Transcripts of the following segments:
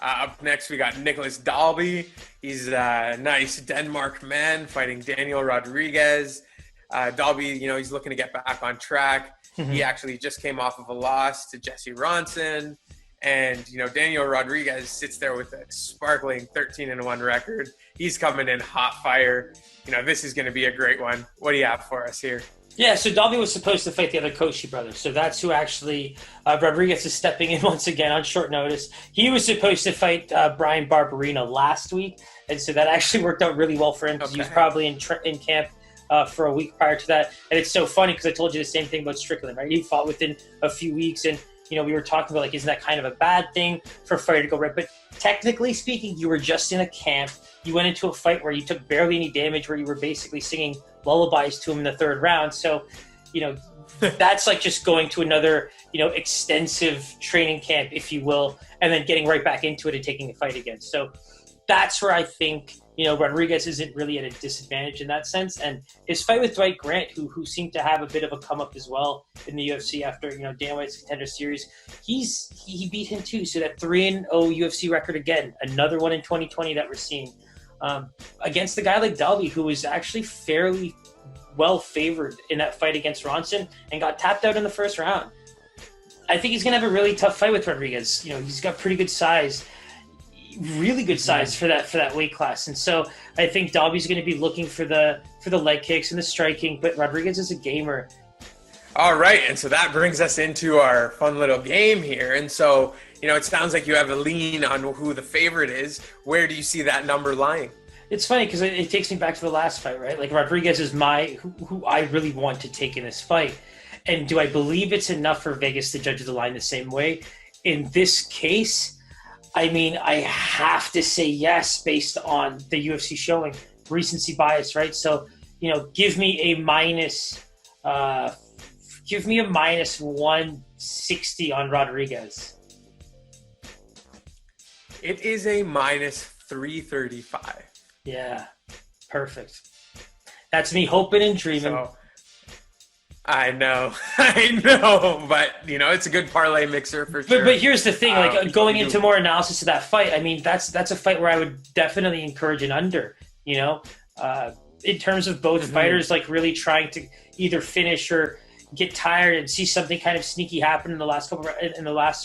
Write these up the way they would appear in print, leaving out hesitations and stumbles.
Up next, we got Nicolas Dalby. He's a nice Denmark man fighting Daniel Rodriguez. Dalby, he's looking to get back on track. He actually just came off of a loss to Jesse Ronson. And, Daniel Rodriguez sits there with a sparkling 13-1 record. He's coming in hot fire. This is going to be a great one. What do you have for us here? Yeah, so Dalby was supposed to fight the other Koshi brothers. So that's who actually Rodriguez is stepping in once again on short notice. He was supposed to fight Bryan Barbarena last week. And so that actually worked out really well for him because he was probably in camp for a week prior to that. And it's so funny because I told you the same thing about Strickland, right? He fought within a few weeks. And, we were talking about, isn't that kind of a bad thing for a fighter to go right? But technically speaking, you were just in a camp. You went into a fight where you took barely any damage, where you were basically singing lullabies to him in the third round. So, that's like just going to another, extensive training camp, if you will, and then getting right back into it and taking the fight again. So that's where I think, Rodriguez isn't really at a disadvantage in that sense. And his fight with Dwight Grant, who seemed to have a bit of a come up as well in the UFC after, Dana White's Contender Series, he beat him too. So that 3-0 UFC record again, another one in 2020 that we're seeing. Against a guy like Dalby, who was actually fairly well favored in that fight against Ronson and got tapped out in the first round. I think he's going to have a really tough fight with Rodriguez. He's got pretty good size, really good size for that weight class. And so I think Dalby's going to be looking for the leg kicks and the striking, but Rodriguez is a gamer. All right, and so that brings us into our fun little game here. And so, it sounds like you have a lean on who the favorite is. Where do you see that number lying? It's funny because it takes me back to the last fight, right? Like Rodriguez is who I really want to take in this fight. And do I believe it's enough for Vegas to judge the line the same way? In this case, I mean, I have to say yes based on the UFC showing recency bias, right? So, give me a minus 160 on Rodriguez. It is a minus 335. Yeah, perfect. That's me hoping and dreaming. So, I know, but it's a good parlay mixer for sure. But here's the thing, going into more analysis of that fight, I mean, that's a fight where I would definitely encourage an under, in terms of both fighters, really trying to either finish or get tired and see something kind of sneaky happen in the last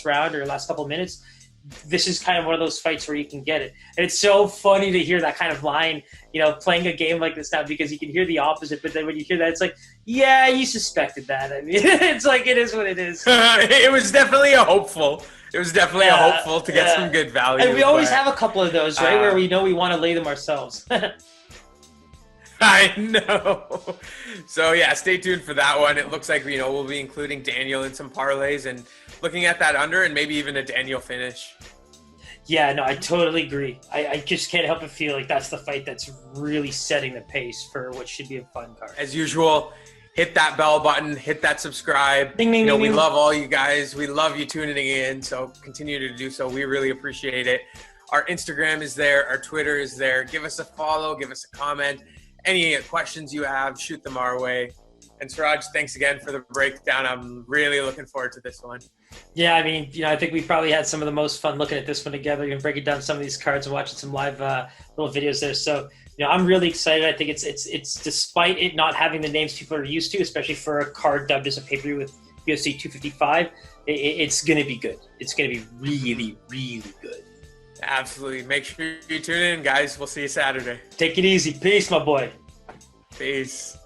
round or last couple of minutes. This is kind of one of those fights where you can get it. And it's so funny to hear that kind of line, playing a game like this now, because you can hear the opposite. But then when you hear that, it's like, yeah, you suspected that. I mean, it's like, it is what it is. It was definitely a hopeful. It was definitely a hopeful to get some good value. And we always have a couple of those, right, where we know we want to lay them ourselves. I know. So, yeah, stay tuned for that one. It looks like, we'll be including Daniel in some parlays and looking at that under and maybe even a Daniel finish. Yeah, no, I totally agree. I just can't help but feel like that's the fight that's really setting the pace for what should be a fun card. As usual, hit that bell button, hit that subscribe. Ding, ding, ding, we ding. love all you guys. We love you tuning in, so continue to do so. We really appreciate it. Our Instagram is there. Our Twitter is there. Give us a follow. Give us a comment. Any questions you have, shoot them our way. And Siraj, thanks again for the breakdown. I'm really looking forward to this one. Yeah, I mean, I think we probably had some of the most fun looking at this one together and breaking down some of these cards and watching some live little videos there. So, I'm really excited. I think it's despite it not having the names people are used to, especially for a card dubbed as a pay-per-view with UFC 255, it's going to be good. It's going to be really, really good. Absolutely. Make sure you tune in, guys. We'll see you Saturday. Take it easy. Peace, my boy. Peace.